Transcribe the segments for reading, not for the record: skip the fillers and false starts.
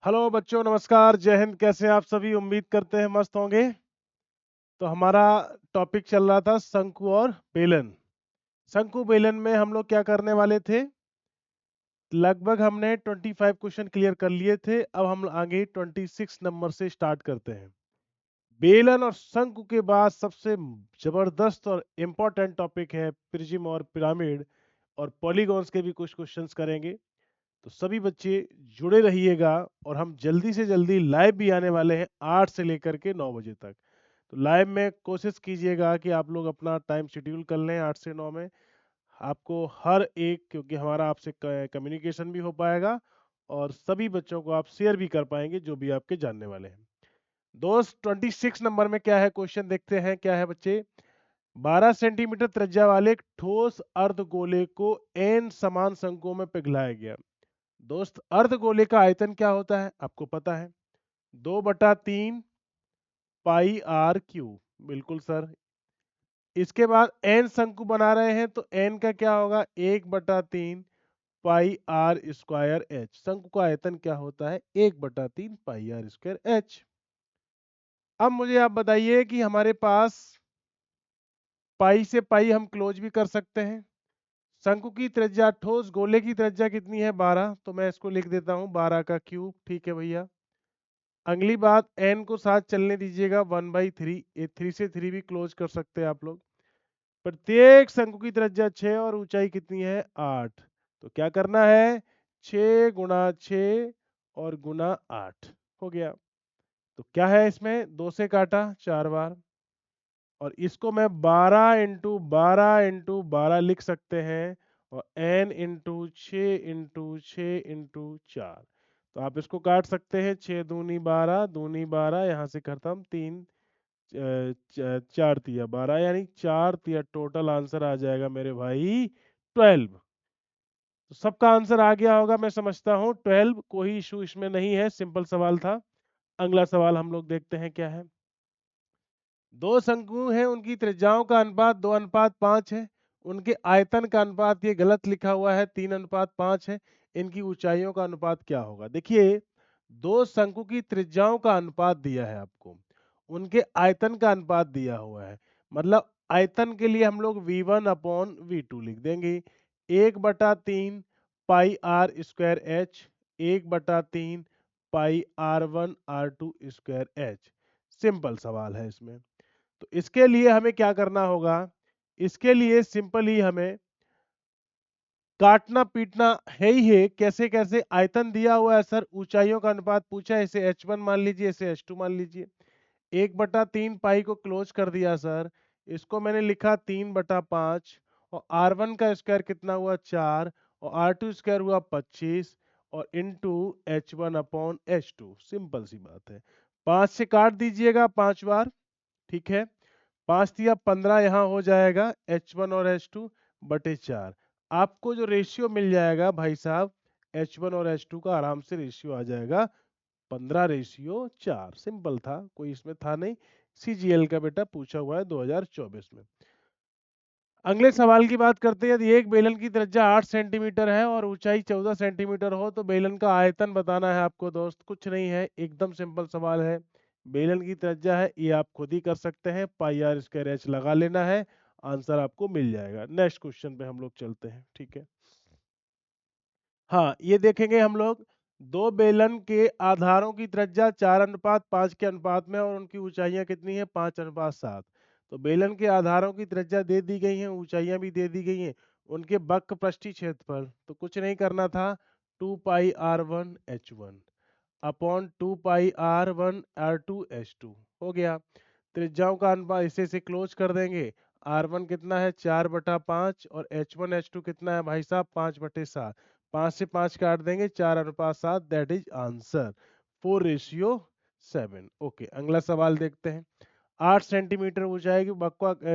Hello बच्चों, नमस्कार, जय हिंद। कैसे हैं आप सभी? उम्मीद करते हैं मस्त होंगे। तो हमारा टॉपिक चल रहा था शंकु और बेलन। शंकु बेलन में हम लोग क्या करने वाले थे? लगभग हमने 25 क्वेश्चन क्लियर कर लिए थे। अब हम आगे 26 नंबर से स्टार्ट करते हैं। बेलन और शंकु के बाद सबसे जबरदस्त और इम्पोर्टेंट टॉपिक है प्रिज्म और पिरामिड, और पॉलीगॉन्स के भी कुछ क्वेश्चंस करेंगे। तो सभी बच्चे जुड़े रहिएगा। और हम जल्दी से जल्दी लाइव भी आने वाले हैं 8 से लेकर के 9 बजे तक। तो लाइव में कोशिश कीजिएगा कि आप लोग अपना टाइम शेड्यूल कर लें 8 से 9 में। आपको हर एक, क्योंकि हमारा आपसे कम्युनिकेशन भी हो पाएगा और सभी बच्चों को आप शेयर भी कर पाएंगे जो भी आपके जानने वाले हैं। दोस्त, 26 नंबर में क्या है क्वेश्चन? देखते हैं क्या है बच्चे। 12 सेंटीमीटर त्रिज्या वाले एक ठोस अर्धगोले को एन समान शंकुओं में पिघलाया गया। दोस्त, अर्धगोले का आयतन क्या होता है? आपको पता है, 2/3 पाई आर क्यूब। बिल्कुल सर। इसके बाद एन शंकु बना रहे हैं तो एन का क्या होगा? 1/3 पाई आर स्क्वायर एच। शंकु का आयतन क्या होता है? 1/3 पाई आर स्क्वायर एच। अब मुझे आप बताइए कि हमारे पास पाई से पाई हम क्लोज भी कर सकते हैं। शंकु की त्रिज्या, ठोस गोले की त्रिज्या कितनी है? 12। तो मैं इसको लिख देता हूं 12 का क्यूब। ठीक है भैया। अगली बात, एन को साथ चलने दीजिएगा 1/3। ये 3 से 3 भी क्लोज कर सकते हैं आप लोग। प्रत्येक शंकु की त्रिज्या 6 और ऊंचाई कितनी है? 8। तो क्या करना है? 6 गुणा 6 और गुणा 8 हो गया। तो क्या है इसमें? 2 से काटा 4 बार, और इसको मैं 12 लिख सकते हैं। और n इंटू 6 तो आप इसको काट सकते हैं। 6 दूनी 12, दूनी 12, यहाँ से खत्म। 3 4 तिया 12, यानी 4 तिया टोटल आंसर आ जाएगा मेरे भाई 12। तो सबका आंसर आ गया होगा मैं समझता हूँ। 12, कोई इशू इसमें नहीं है, सिंपल सवाल था। अगला सवाल हम लोग देखते हैं क्या है। दो शंकु हैं, उनकी त्रिज्याओं का अनुपात 2:5 है। उनके आयतन का अनुपात, ये गलत लिखा हुआ है, 3:5 है। इनकी ऊंचाइयों का अनुपात क्या होगा? देखिए, दो शंकु की त्रिज्याओं का अनुपात दिया है आपको, उनके आयतन का अनुपात दिया हुआ है। मतलब आयतन के लिए हम लोग V1/V2 लिख देंगे। 1/3 pi R square H, 1/3 pi R1 R2 square H. Simple सवाल है इसमें। तो इसके लिए हमें क्या करना होगा? इसके लिए सिंपल ही हमें काटना पीटना है ही है। कैसे कैसे? आयतन दिया हुआ है सर, ऊंचाइयों का अनुपात पूछा है, इसे h1 मान लीजिए, इसे h2 मान लीजिए। 1/3 पाई को क्लोज कर दिया सर, इसको मैंने लिखा 3/5, और R1 का स्क्वायर कितना हुआ? 4, और R2 स्क्वायर हुआ 25, और इंटू H1/H2। सिंपल सी बात है। 5 से काट दीजिएगा 5 बार। ठीक है। 5 तिया 15, यहाँ हो जाएगा H1 और H2/4। आपको जो रेशियो मिल जाएगा भाई साहब, H1 और H2 का आराम से रेशियो आ जाएगा 15:4। सिंपल था, कोई इसमें था नहीं। CGL का बेटा पूछा हुआ है 2024 में। अगले सवाल की बात करते हैं। यदि एक बेलन की त्रिज्या 8 सेंटीमीटर है और ऊंचाई 14 सेंटीमीटर हो तो बेलन का आयतन बताना है आपको। दोस्त, कुछ नहीं है, एकदम सिंपल सवाल है। बेलन की त्रिज्या है, ये आप खुद ही कर सकते हैं, पाई आर स्क्वायर एच लगा लेना है, आंसर आपको मिल जाएगा। नेक्स्ट क्वेश्चन पे हम लोग चलते हैं। ठीक है। हाँ, ये देखेंगे हम लोग, दो बेलन के आधारों की त्रिज्या 4:5 के अनुपात में, और उनकी ऊंचाइयां कितनी है? 5:7। तो बेलन के आधारों की त्रिज्या दे दी गई है, ऊंचाइयां भी दे दी गई हैं। उनके वक्र पृष्ठीय क्षेत्रफल तो कुछ नहीं करना था, 2πr1h1 अपॉन 2πr1r2h2 हो गया। त्रिज्याओं का अनुपात इसे से क्लोज कर देंगे। R1 कितना है? 4/5, और H1 H2 कितना है भाई साहब? 5/7। 5 से 5 काट देंगे, 4:7। That is answer 4:7। ओके, अगला सवाल देखते हैं। 8 सेंटीमीटर ऊंचाई की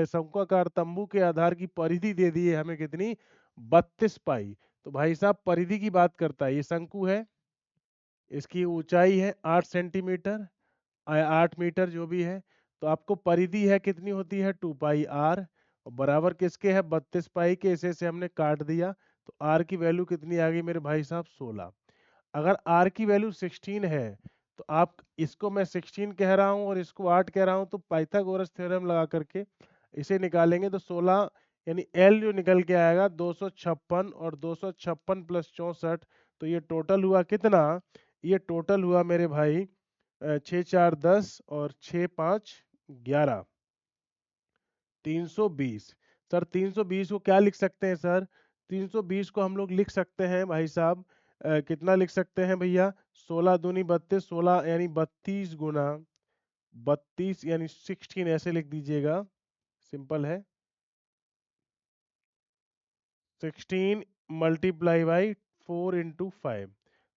शंक्वाकार तंबू के आधार की परिधि दे दी है हमें, कितनी? 32 पाई। तो भाई साहब परिधि की बात करता है, ये शंकु है, इसकी ऊंचाई है 8 सेंटीमीटर, 8 मीटर जो भी है। तो आपको परिधि है कितनी होती है? 2πr, और बराबर किसके है? 32 पाई के। इसे से हमने काट दिया, तो r की वैल्यू कितनी आ गई मेरे भाई साहब? 16। अगर r की वैल्यू 16 है तो आप इसको मैं 16 कह रहा हूं और इसको 8 कह रहा हूं, तो पाइथागोरस थ्योरम लगा करके इसे निकालेंगे तो 16 यानी l जो निकल के आएगा 256, और 256 प्लस 64, तो ये टोटल हुआ कितना? ये टोटल हुआ मेरे भाई 6 4 10 और 6 5 11, 320। सर 320 को क्या लिख सकते हैं सर? 320 को हम लोग लिख सकते हैं भाई साहब, कितना लिख सकते हैं भैया? 16 दूनी 32, 16 यानी 32 गुना 32 यानी 16, ऐसे लिख दीजिएगा, सिंपल है। 16 मल्टीप्लाई बाई 4 इंटू 5,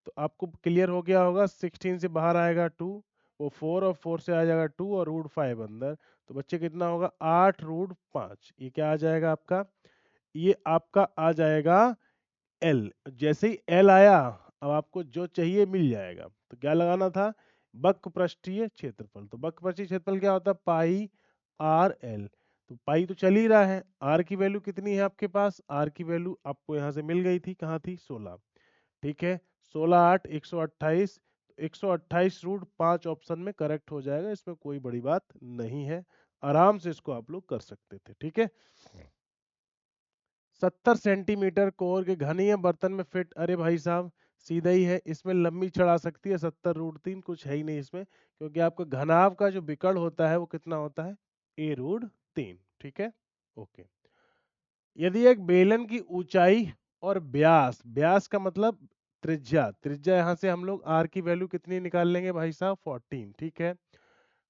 तो आपको क्लियर हो गया होगा। 16 से बाहर आएगा 2, वो 4, और 4 से आ जाएगा 2 और रूट 5 अंदर, तो बच्चे कितना होगा? 8 रूट 5। ये क्या आ जाएगा आपका? ये आपका आ जाएगा एल। जैसे ही एल आया, अब आपको जो चाहिए मिल जाएगा। तो क्या लगाना था? बक पृष्ठीय क्षेत्रफल। तो बक पृष्ठीय क्षेत्रफल क्या होता है? पाई आर एल। तो पाई तो चल ही रहा है, आर की वैल्यू कितनी है आपके पास? आर की वैल्यू आपको यहाँ से मिल गई थी, कहाँ थी? 16। ठीक है, 16 8 128, 128 रूट 5 ऑप्शन में करेक्ट हो जाएगा, इसमें कोई बड़ी बात नहीं है, आराम से इसको आप लोग कर सकते थे। ठीक है, 70 सेंटीमीटर कोर के घनीय बर्तन में फिट, अरे भाई साहब सीधा ही है, इसमें लंबी चढ़ा सकती है 70 रूट 3, कुछ है ही नहीं इसमें, क्योंकि आपका घनाभ का जो विकर्ण होता है वो कितना होता है? a root 3। ठीक है, ओके। यदि एक बेलन की ऊंचाई और व्यास, व्यास का मतलब त्रिज्या, त्रिज्या यहाँ से हम लोग r की वैल्यू कितनी निकाल लेंगे भाई साहब? 14। ठीक है,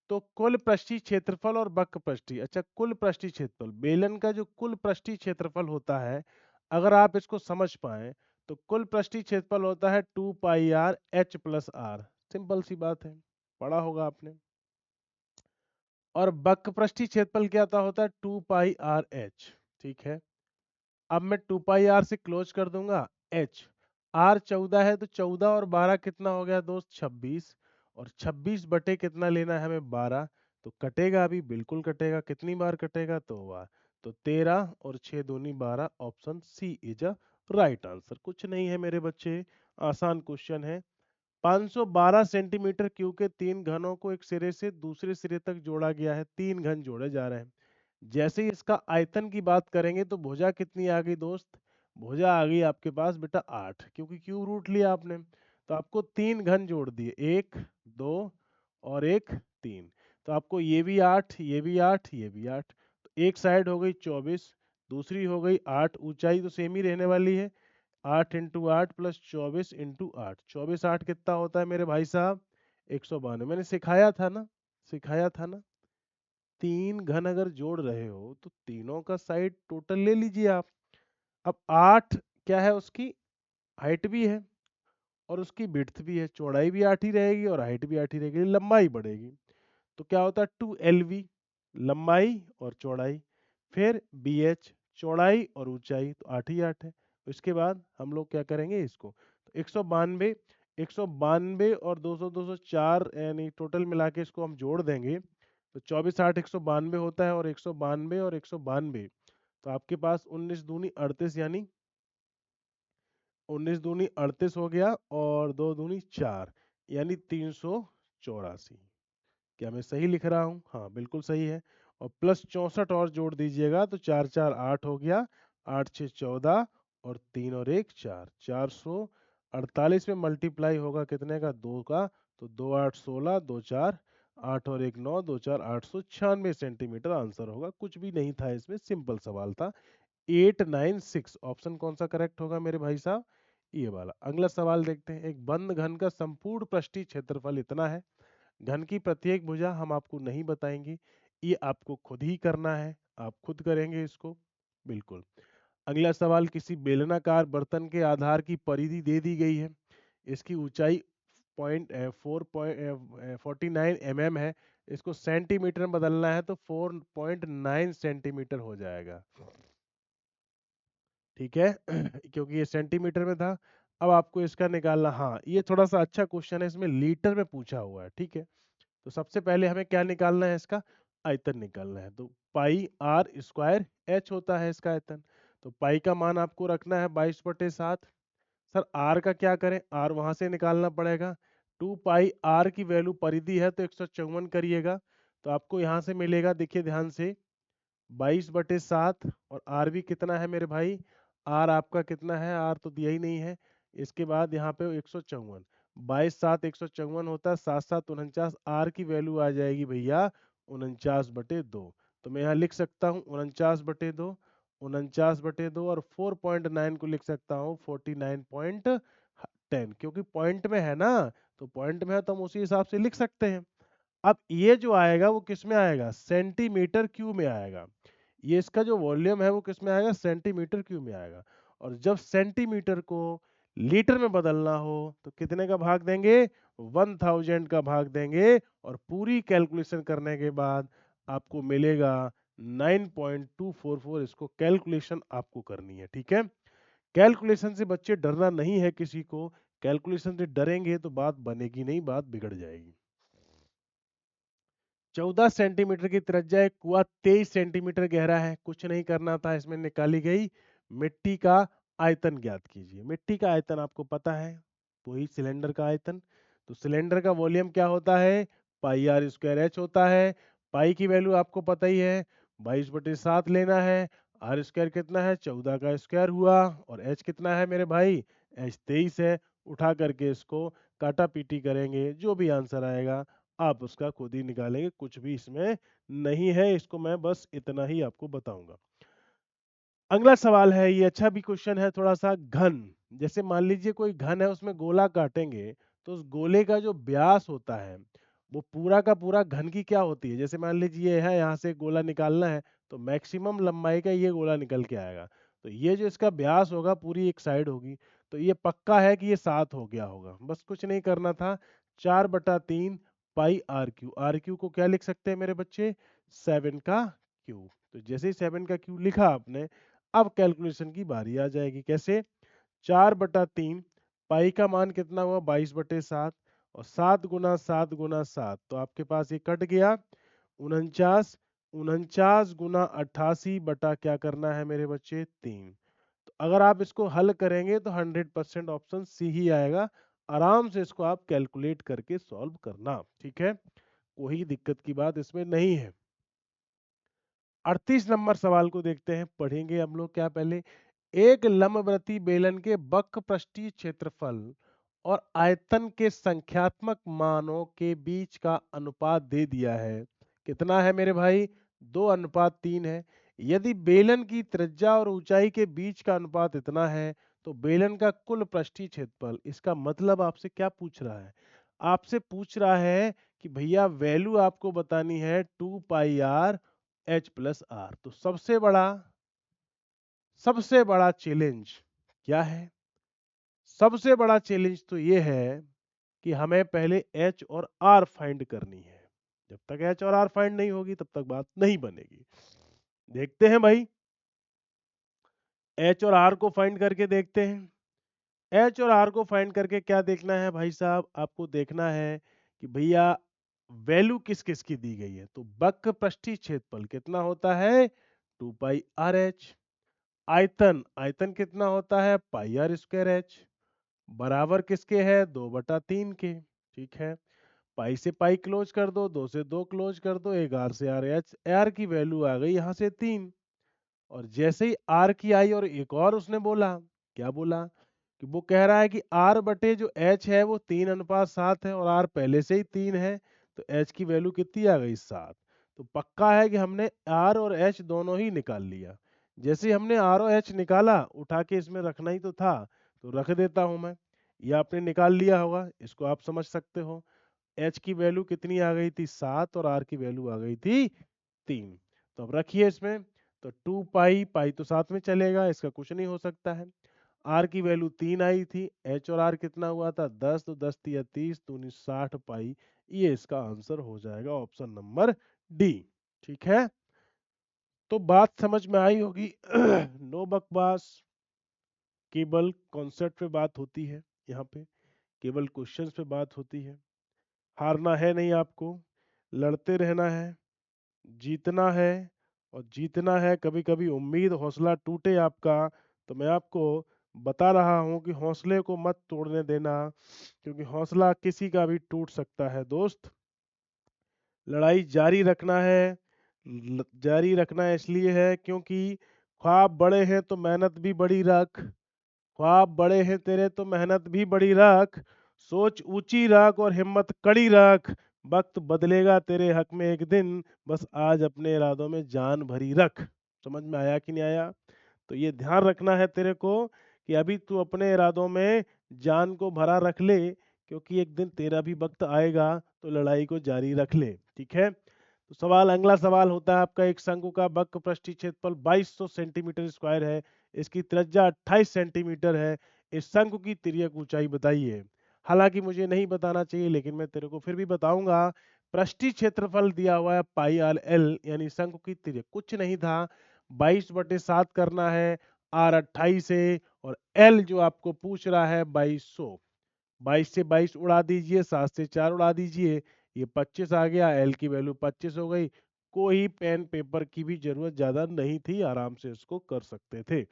तो कुल पृष्ठीय क्षेत्रफल और बक पृष्ठीय, अच्छा कुल पृष्ठीय क्षेत्रफल, बेलन का जो कुल पृष्ठीय क्षेत्रफल होता है, अगर आप इसको समझ पाए तो कुल पृष्ठीय क्षेत्रफल होता है 2 pi R H plus R, simple सी बात है, पढ़ा होगा आपने। और बक पृष्ठीय क्षेत्रफल क्या होता है? 2 पाई आर एच। ठीक है, अब मैं 2 पाई आर से क्लोज कर दूंगा, एच, आर 14 है तो 14 और 12 कितना हो गया दोस्त? 26, और 26 बटे कितना लेना है हमें? 12, तो कटेगा अभी, बिल्कुल कटेगा, कितनी बार कटेगा? 2 बार, तो 13 और 6 दूनी 12, option C is a right answer. कुछ नहीं है मेरे बच्चे, आसान क्वेश्चन है। 512 सेंटीमीटर क्यूब के 3 घनों को एक सिरे से दूसरे सिरे तक जोड़ा गया है, 3 घन जोड़े जा रहे हैं। जैसे ही इसका आयतन की बात करेंगे तो भुजा कितनी आ गई दोस्त? भुजा आ गई आपके पास बेटा 8, क्योंकि क्यूब रूट लिया आपने, तो आपको 3 घन जोड़ दिए, 1 2 और 1 3, तो आपको ये भी 8, ये भी 8, ये भी 8, तो एक साइड हो गई 24, दूसरी हो गई 8, ऊंचाई तो सेम ही रहने वाली है, 8 इंटू 8 प्लस 24 इंटू 8, 24 8 कितना होता है मेरे भाई साहब? 192। मैंने सिखाया था ना, सिखाया था ना, 3 घन अगर जोड़ रहे हो तो तीनों का साइड टोटल ले लीजिए आप। अब 8 क्या है? उसकी हाइट भी है और उसकी विड्थ भी है, चौड़ाई भी 8 ही रहेगी और हाइट भी 8 ही रहेगी, लंबाई बढ़ेगी, तो क्या होता है? 2 LV, लंबाई और चौड़ाई, फिर BH, चौड़ाई और ऊंचाई, तो 8 ही 8 है। उसके बाद हम लोग क्या करेंगे? इसको तो 192, 192 और 200 204 यानी टोटल मिला के इसको हम जोड़ देंगे, तो 24 8 192 होता है, और 192 और 192, तो आपके पास 19 दूनी 38, यानी 19 दूनी 38 हो गया, और 2 दूनी 4, यानी 384। क्या मैं सही लिख रहा हूँ? हाँ बिल्कुल सही है, और प्लस 64 और जोड़ दीजिएगा तो 4 4 8 हो गया, 8 6 14, और 3 और 1 4, 448 में मल्टीप्लाई होगा कितने का? 2 का, तो 2 8 16, 2 4 8 और 1 9, 2 4 896 सेंटीमीटर आंसर होगा। कुछ भी नहीं था इसमें, सिंपल सवाल था। 896 ऑप्शन कौन सा करेक्ट होगा मेरे भाई साहब? ये वाला। अगला सवाल देखते हैं। एक बंद घन का संपूर्ण पृष्ठीय क्षेत्रफल इतना है, घन की प्रत्येक भुजा हम आपको नहीं बताएंगे, ये आपको खुद ही करना है, आप खुद करेंगे इसको, बिल्कुल। अगला सवाल, किसी बेलनाकार बर्तन के आधार की परिधि दे दी गई है, इसकी ऊंचाई 49 mm है, इसको सेंटीमीटर में बदलना है तो 4.9 सेंटीमीटर हो जाएगा। ठीक है क्योंकि ये सेंटीमीटर में था, अब आपको इसका निकालना, हाँ ये थोड़ा सा अच्छा क्वेश्चन है, इसमें लीटर में पूछा हुआ है। ठीक है, तो सबसे पहले हमें क्या निकालना है? इसका आयतन निकालना है, तो पाई आर स्क्वायर एच होता है इसका आयतन, तो पाई का मान आपको रखना है 22/7, सर आर का क्या करें, आर वहां से निकालना पड़ेगा। 2 पाई आर की वैल्यू परिधि है तो 154 करिएगा, तो आपको यहाँ से मिलेगा, देखिए ध्यान से, 22/7। और आर भी कितना है मेरे भाई, आर आपका कितना है, आर तो दिया ही नहीं है। इसके बाद यहाँ पे 154, 22×7 154 होता है, 7×7 49, आर की वैल्यू आ जाएगी भैया 49/2। तो मैं यहाँ लिख सकता हूँ 49/2, 49/2, और 4.9 को लिख सकता हूँ 49.10, क्योंकि पॉइंट में है ना, तो पॉइंट में है तो हम उसी हिसाब से लिख सकते हैं। अब ये जो आएगा वो किस में आएगा, सेंटीमीटर क्यूब में आएगा। ये इसका जो वॉल्यूम है वो किस में आएगा, सेंटीमीटर क्यूब में आएगा। और जब सेंटीमीटर को लीटर में बदलना हो तो कितने का भाग देंगे, 1000 का भाग देंगे, और पूरी कैलकुलेशन करने के बाद आपको मिलेगा 9.244। इसको कैलकुलेशन आपको करनी है, ठीक है। कैलकुलेशन से बच्चे डरना नहीं है किसी को, कैलकुलेशन से डरेंगे तो बात बनेगी नहीं, बात बिगड़ जाएगी। 14 सेंटीमीटर की त्रिज्या, एक कुआ 23 सेंटीमीटर गहरा है। कुछ नहीं करना था, इसमें निकाली गई मिट्टी का आयतन ज्ञात कीजिए। मिट्टी का आयतन आपको पता है, वही सिलेंडर का आयतन। तो सिलेंडर का वॉल्यूम क्या होता है, पाई आर स्क्वायर एच होता है। पाई की वैल्यू आपको पता ही है, 22/7 लेना है। आर स्क्वायर कितना है, 14 का स्क्वायर हुआ। और एच कितना है मेरे भाई, एच 23 है। उठा करके इसको काटा पीटी करेंगे, जो भी आंसर आएगा आप उसका खुद ही निकालेंगे, कुछ भी इसमें नहीं है। इसको मैं बस इतना ही आपको बताऊंगा। अगला सवाल है, ये अच्छा भी क्वेश्चन है थोड़ा सा। घन, जैसे मान लीजिए कोई घन है, उसमें गोला काटेंगे तो उस गोले का जो व्यास होता है वो पूरा का पूरा घन की क्या होती है। जैसे मान लीजिए ये है, यहाँ से गोला निकालना है तो मैक्सिमम लंबाई का ये गोला निकल के आएगा। तो ये जो इसका व्यास होगा पूरी एक साइड होगी, तो ये पक्का है कि ये 7 हो गया होगा। बस कुछ नहीं करना था, 4/3 पाई आर क्यू। आर क्यू को क्या लिख सकते हैं मेरे बच्चे, 7 का क्यू। तो जैसे ही 7 का क्यू लिखा आपने, अब कैलकुलेशन की बारी आ जाएगी। कैसे, 4/3, पाई का मान कितना हुआ, 22/7, और 7 × 7 × 7, तो आपके पास ये कट गया 49। 49 × 88 बटा क्या करना है मेरे बच्चे, 3। तो अगर आप इसको हल करेंगे तो 100% ऑप्शन सी ही आएगा। आराम से इसको आप कैलकुलेट करके सॉल्व करना, ठीक है, कोई दिक्कत की बात इसमें नहीं है। 38 नंबर सवाल को देखते हैं, पढ़ेंगे हम लोग क्या पहले। एक लंबवृत्तीय बेलन के वक्र पृष्ठीय क्षेत्रफल और आयतन के संख्यात्मक मानों के बीच का अनुपात दे दिया है। कितना है मेरे भाई, 2:3 है। यदि बेलन की त्रिज्या और ऊंचाई के बीच का अनुपात इतना है तो बेलन का कुल पृष्ठीय क्षेत्रफल, इसका मतलब आपसे क्या पूछ रहा है, आपसे पूछ रहा है कि भैया वैल्यू आपको बतानी है 2 pi R H plus are. तो सबसे बड़ा चैलेंज क्या है, सबसे बड़ा चैलेंज तो ये है कि हमें पहले एच और आर फाइंड करनी है। जब तक एच और आर फाइंड नहीं होगी तब तक बात नहीं बनेगी। देखते हैं भाई, एच और आर को फाइंड करके देखते हैं। एच और आर को फाइंड करके क्या देखना है भाई साहब, आपको देखना है कि भैया वैल्यू किस किस की दी गई है। तो वक्र पृष्ठीय क्षेत्रफल कितना होता है, 2 पाई आर एच। आयतन, आयतन कितना होता है, पाई आर स्क्वायर एच। बराबर किसके है, 2/3 के, ठीक है। पाई से पाई क्लोज कर दो, 2 से 2 क्लोज कर दो, एक आर से आर, एच आर की वैल्यू आ गई यहाँ से 3। और जैसे ही आर की आई, और एक और उसने बोला, क्या बोला, कि वो कह रहा है कि आर बटे जो एच है वो 3:7 है, और आर पहले से ही 3 है, तो एच की वैल्यू कितनी आ गई, 7। तो पक्का है कि हमने आर और एच दोनों ही निकाल लिया। जैसे ही हमने आर और एच निकाला, उठा के इसमें रखना ही तो था, तो रख देता हूं मैं। ये आपने निकाल लिया होगा, इसको आप समझ सकते हो। एच की वैल्यू कितनी आ गई थी, 7, और आर की वैल्यू आ गई थी 3। तो अब रखिए इसमें, तो 2 पाई, पाई तो साथ में चलेगा, इसका कुछ नहीं हो सकता है। आर की वैल्यू 3 आई थी, एच और आर कितना हुआ था, 10, तो 10 तिया 30, तो 60 पाई। ये इसका आंसर हो जाएगा ऑप्शन नंबर डी, ठीक है। तो बात समझ में आई होगी। नो बकवास, केवल कॉन्सेप्ट पे बात होती है, यहाँ पे केवल क्वेश्चंस पे बात होती है। हारना है नहीं आपको, लड़ते रहना है, जीतना है। और जीतना है, कभी कभी उम्मीद हौसला टूटे आपका, तो मैं आपको बता रहा हूं कि हौसले को मत तोड़ने देना, क्योंकि हौसला किसी का भी टूट सकता है दोस्त। लड़ाई जारी रखना है। जारी रखना इसलिए है क्योंकि ख्वाब बड़े हैं तो मेहनत भी बड़ी रख। ख्वाब बड़े हैं तेरे तो मेहनत भी बड़ी रख। सोच ऊंची रख और हिम्मत कड़ी रख। वक्त बदलेगा तेरे हक में एक दिन, बस आज अपने इरादों में जान भरी रख। समझ में आया कि नहीं आया? तो ये ध्यान रखना है तेरे को कि अभी तू अपने इरादों में जान को भरा रख ले, क्योंकि एक दिन तेरा भी वक्त आएगा, तो लड़ाई को जारी रख ले। ठीक है? तो अगला सवाल होता है आपका, एक शंकु का वक्र पृष्ठीय क्षेत्रफल 2200 सेंटीमीटर स्क्वायर है, इसकी त्रिज्या 28 सेंटीमीटर है, इस शंकु की तिर्यक ऊंचाई बताइए। हालांकि मुझे नहीं बताना चाहिए, लेकिन मैं तेरे को फिर भी बताऊंगा। पृष्ठीय क्षेत्रफल दिया हुआ है पाई आर एल, यानी शंकु की तिर्यक कुछ नहीं था, 22/7 करना है, आर 28 है, और एल जो आपको पूछ रहा है 2200। 22 से 22 उड़ा दीजिए, 7 से 4 उड़ा दीजिए, ये 25 आ गया, एल की वैल्यू 25 हो गई। कोई पेन पेपर की भी जरूरत ज्यादा नहीं थी, आराम से इसको कर सकते थे।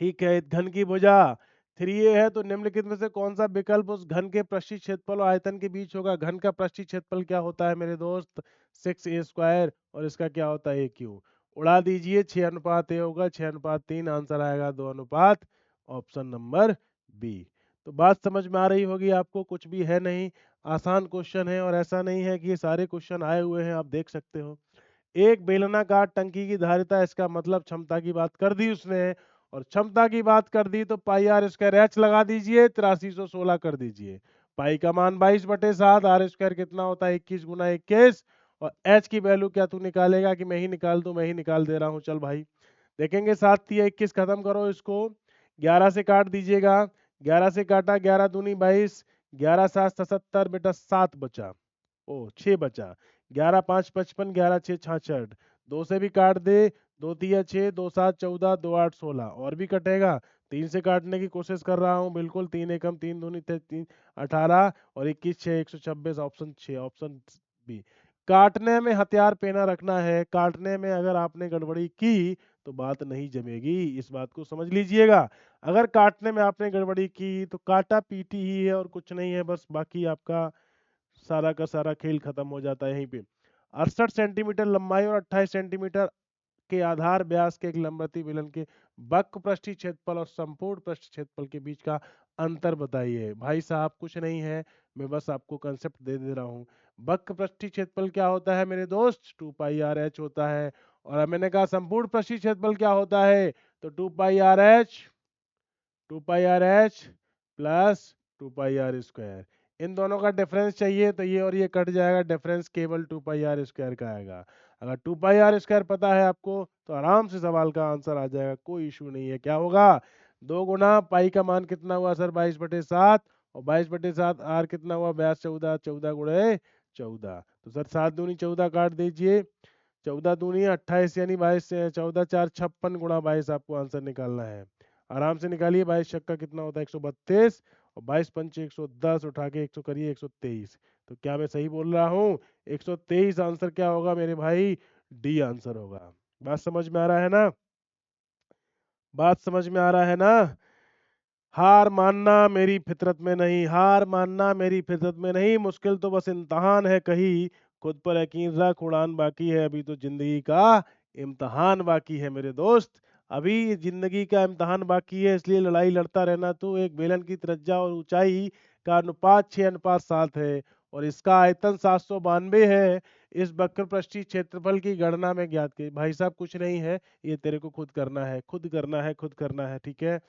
ठीक है, घन की भुजा 3a है, तो निम्नलिखित में से कौन सा विकल्प उस घन के पृष्ठीय क्षेत्रफल और आयतन के बीच होगा? घन का पृष्ठीय क्षेत्रफल क्या होता है मेरे दोस्त? 6a² और इसका क्या होता है? a³ उड़ा दीजिए, 6:1 होगा, 6:3, आंसर आएगा 2 अनुपात, ऑप्शन नंबर बी। तो बात समझ में आ रही होगी आपको, कुछ भी है नहीं, आसान क्वेश्चन है, और ऐसा नहीं है कि ये सारे क्वेश्चन आए हुए हैं, आप देख सकते हो। एक बेलनाकार टंकी की धारिता, इसका मतलब क्षमता की बात कर दी उसने, और क्षमता की बात कर दी तो पाई आर स्क्वायर एच लगा दीजिए, 8316 कर दीजिए। पाई का मान 22/7, आर स्क्वायर कितना होता है? 21 × 21, और एच की वैल्यू क्या तू निकालेगा कि मैं ही निकाल दूं? मैं ही निकाल दे रहा हूं, चल भाई। देखेंगे, 7×3 = 21, खत्म करो इसको, 11 से काट दीजिएगा, 11 से काटा, 11×2 = 22, 11×7 = 77, बेटा 7 बचा, ओ 6 बचा, 11×5 = 55, 11×6 = 66, 2 से भी काट दे, 2×3 = 6, 2×7 = 14, 2×8 = 16, और भी कटेगा, 3 से काटने की कोशिश कर रहा हूँ, बिल्कुल, 3 × 1 = 3×2 = 3, 18, और 21 × 6 = 126, ऑप्शन 6, ऑप्शन बी। काटने में हथियार पेना रखना है, काटने में अगर आपने गड़बड़ी की तो बात नहीं जमेगी, इस बात को समझ लीजिएगा। अगर काटने में आपने गड़बड़ी की तो काटा पीटी ही है और कुछ नहीं है, बस बाकी आपका सारा का सारा खेल खत्म हो जाता है यहीं पे। 68 सेंटीमीटर लंबाई और 28 सेंटीमीटर के आधार व्यास के एक लंबवती बेलन के वक्र पृष्ठीय क्षेत्रफल और संपूर्ण पृष्ठीय क्षेत्रफल के बीच का अंतर बताइए। भाई साहब कुछ नहीं है, मैं बस आपको कंसेप्ट दे दे रहा हूँ। वक्र पृष्ठीय क्षेत्रफल क्या होता है मेरे दोस्त? 2πr(h) होता है, और मैंने कहा संपूर्ण पृष्ठीय क्षेत्रफल क्या होता है? तो 2πr(h) प्लस 2πr²। इन दोनों का डिफरेंस चाहिए, तो ये और ये कट जाएगा, डिफरेंस केवल 2πr² का आएगा। अगर 2πr² पता है आपको तो आराम से सवाल का आंसर आ जाएगा, कोई इशू नहीं है। क्या होगा? 2 गुना पाई का मान कितना हुआ सर? 22/7, और 22/7 आर कितना हुआ? व्यास 14, 14 गुणे 14, तो सर 7 दूनी 14 काट दीजिए, 14 दूनी 28, यानी 22, 14 4 56 गुणा 22 आपको आंसर निकालना है। आराम से निकालिए, 22 कितना होता है? 132, और 22×5 = 110, उठा के 100 करिए, 123। तो क्या मैं सही बोल रहा हूँ? 123 आंसर क्या होगा मेरे भाई? डी आंसर होगा। बात समझ में आ रहा है ना? बात समझ में आ रहा है ना? हार मानना मेरी फितरत में नहीं, हार मानना मेरी फितरत में नहीं, मुश्किल तो बस इम्तहान है कहीं, खुद पर यकीन रख, उड़ान बाकी है, अभी तो जिंदगी का इम्तहान बाकी है मेरे दोस्त। अभी जिंदगी का इम्तहान बाकी है, इसलिए लड़ाई लड़ता रहना। तो एक बेलन की त्रिज्या और ऊंचाई का अनुपात 6:7 है, और इसका आयतन 792 है। इस वक्र पृष्ठीय क्षेत्रफल की गणना में ज्ञात की। भाई साहब कुछ नहीं है, ये तेरे को खुद करना है, खुद करना है, खुद करना है, ठीक है?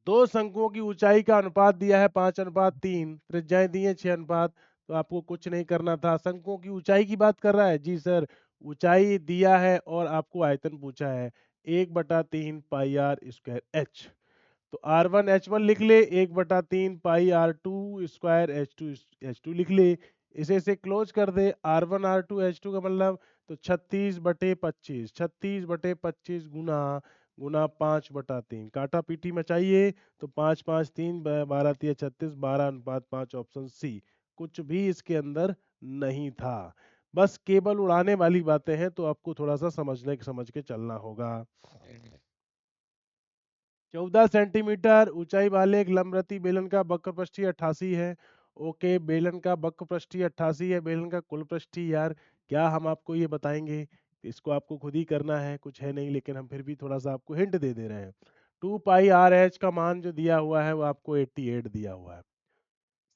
दो शंकुओं की ऊंचाई का अनुपात दिया है 5:3, त्रिज्याएं दी है 6 अनुपात, तो आपको कुछ नहीं करना था। शंकुओं की ऊंचाई की बात कर रहा है जी सर, ऊंचाई दिया है और आपको आयतन पूछा है, 1/3 πr²h। तो R1 H1 लिख ले, 1/3 πr2² H2 लिख ले, इसे क्लोज कर दे। R1 R2 H2 का मतलब, तो 36/25, 36/25 गुना गुना 5/3, काटा पीटी मचाइए, तो 5×5 = 3, 12×3 = 36, 12:5, ऑप्शन सी। कुछ भी इसके अंदर नहीं था, बस केवल उड़ाने वाली बातें हैं, तो आपको थोड़ा सा समझ के चलना होगा। 14 सेंटीमीटर ऊंचाई वाले एक लंबरती बेलन का वक्रपृष्ठीय 88 है। ओके, बेलन का वक्रपृष्ठीय 88 है, बेलन का कुल पृष्ठीय यार क्या हम आपको ये बताएंगे? इसको आपको खुद ही करना है, कुछ है नहीं, लेकिन हम फिर भी थोड़ा सा आपको हिंट दे दे रहे हैं। 2 पाई आर एच का मान जो दिया हुआ है वो आपको 88 दिया हुआ है।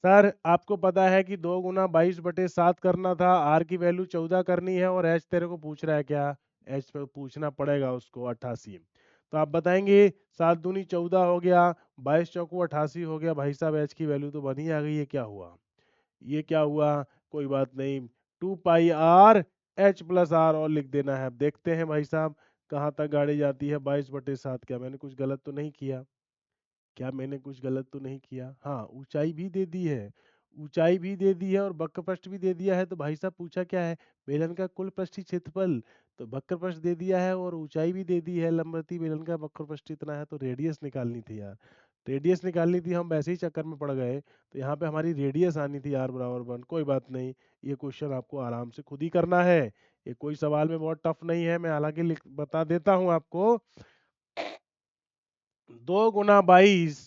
सर आपको पता है कि 2 गुना 22/7 करना था, आर की वैल्यू 14 करनी है और एच तेरे को पूछ रहा है क्या? एच पे पूछना पड़ेगा उसको 88। तो आप बताएंगे 7 दूनी 14 हो गया, 22 चौको 88 हो गया। भाई साहब एच की वैल्यू तो बनी आ गई है, क्या हुआ? ये क्या हुआ? कोई बात नहीं, 2 pi R H plus are और लिख देना है। अब देखते हैं भाई साहब कहाँ तक गाड़ी जाती है। 22/7, क्या मैंने कुछ गलत तो नहीं किया? क्या मैंने कुछ गलत तो नहीं किया? हाँ, ऊंचाई भी दे दी है, ऊंचाई भी दे दी है और वक्रपृष्ठ भी दे दिया है। तो भाई साहब पूछा क्या है? बेलन का कुल पृष्ठीय क्षेत्रफल। तो वक्रपृष्ठ दे दिया है और ऊंचाई भी दे दी है। लंबवती बेलन का वक्रपृष्ठ इतना है, तो रेडियस निकालनी थी यार, रेडियस निकालनी थी। हम वैसे ही चक्कर में पड़ गए, तो यहाँ पे हमारी रेडियस आनी थी r = 1। कोई बात नहीं, ये क्वेश्चन आपको आराम से खुद ही करना है, ये कोई सवाल में बहुत टफ नहीं है। मैं हालांकि बता देता हूँ आपको। 2 गुना 22,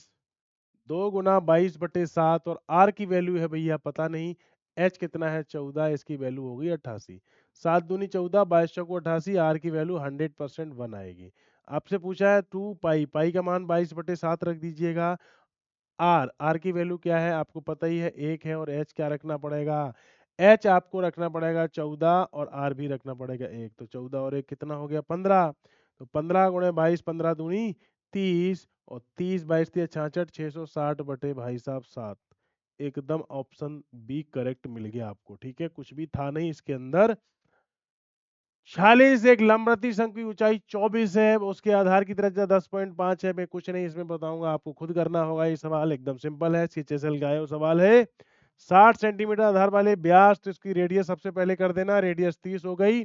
2 गुना 22/7 और आर की वैल्यू है भैया पता नहीं, एच कितना है 14, इसकी वैल्यू होगी 88। 7 दूनी 14, 22 चौको 88, आर की वैल्यू 100% 1 आएगी। आपसे पूछा है 2 पाई, पाई का मान 22/7 रख दीजिएगा। आर, आर की वैल्यू क्या है आपको पता ही है, 1 है। और एच क्या रखना पड़ेगा? एच आपको रखना पड़ेगा 14 और आर भी रखना पड़ेगा 1। तो 14 और 1 कितना हो गया? 15। तो 15 × 22, 15 दूनी 30 और 30 22 66, 660 भाई साहब 7। एकदम ऑप्शन बी करेक्ट मिल गया आपको, ठीक है, कुछ भी था नहीं इसके अंदर। 46 एक लंबरती शंकु की ऊंचाई 24 है, उसके आधार की त्रिज्या 10.5 है। मैं कुछ नहीं इसमें बताऊंगा, आपको खुद करना होगा। ये सवाल एकदम सिंपल है, सीएचएसएल का है सवाल है। 60 सेंटीमीटर आधार वाले व्यास, तो इसकी रेडियस सबसे पहले कर देना, रेडियस 30 हो गई।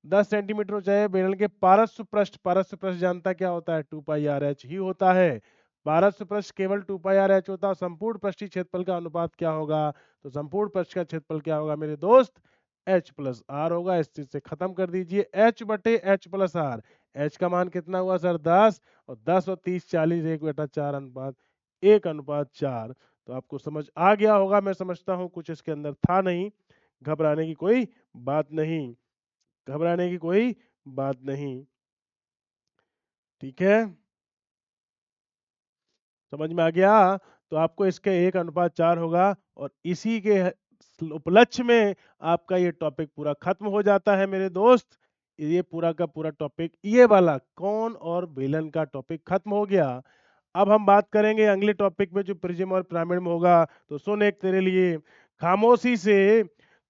10 सेंटीमीटर ऊंचाई बेलन के पारस्व पृष्ठ, पारस्व पृष्ठ जानता क्या होता है? 2 पाई आर एच ही होता है। पारस्व पृष्ठ केवल 2 पाई आर एच होता है। संपूर्ण पृष्ठीय क्षेत्रफल का अनुपात क्या होगा? तो संपूर्ण पृष्ठ का क्षेत्रफल क्या होगा मेरे दोस्त? H+R होगा। इस चीज से खत्म कर दीजिए, H/H+R। H का मान कितना हुआ सर? 10। और 10 और 30 40, 1/4 अनुपात 1/4। तो आपको समझ आ गया होगा, मैं समझता हूँ कुछ इसके अंदर था नहीं, घबराने की कोई बात नहीं, घबराने की कोई बात नहीं, ठीक है, समझ में आ गया? तो आपको इसके 1/4 होगा और इसी के उपलक्ष्य में आपका ये टॉपिक पूरा खत्म हो जाता है मेरे दोस्त। ये पूरा का पूरा टॉपिक, ये वाला कौन और बेलन का टॉपिक खत्म हो गया। अब हम बात करेंगे अगले टॉपिक में जो प्रिज्म और पिरामिड में होगा। तो सुन एक तेरे लिए, खामोशी से,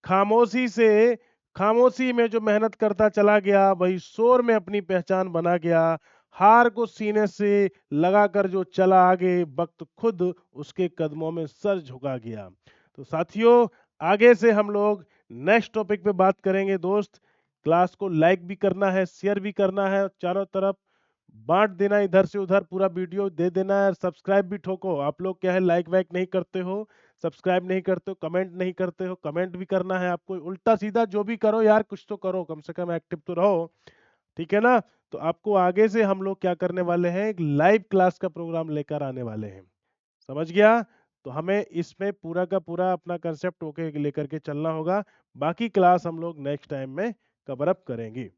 खामोशी से, खामोशी में जो मेहनत करता चला गया वही शोर में अपनी पहचान बना गया। हार को सीने से लगाकर जो चला आगे, वक्त खुद उसके कदमों में सर झुका गया। तो साथियों, आगे से हम लोग नेक्स्ट टॉपिक पे बात करेंगे दोस्त। क्लास को लाइक भी करना है, शेयर भी करना है, चारों तरफ बांट देना, इधर से उधर पूरा वीडियो दे देना है। सब्सक्राइब भी ठोको, आप लोग क्या है लाइक वाइक नहीं करते हो, सब्सक्राइब नहीं करते हो, कमेंट नहीं करते हो। कमेंट भी करना है आपको, उल्टा सीधा जो भी करो यार, कुछ तो करो, कम से कम एक्टिव तो रहो, ठीक है ना? तो आपको आगे से हम लोग क्या करने वाले हैं, एक लाइव क्लास का प्रोग्राम लेकर आने वाले हैं, समझ गया? तो हमें इसमें पूरा का पूरा अपना कंसेप्ट ओके लेकर के चलना होगा। बाकी क्लास हम लोग नेक्स्ट टाइम में कवर अप करेंगे।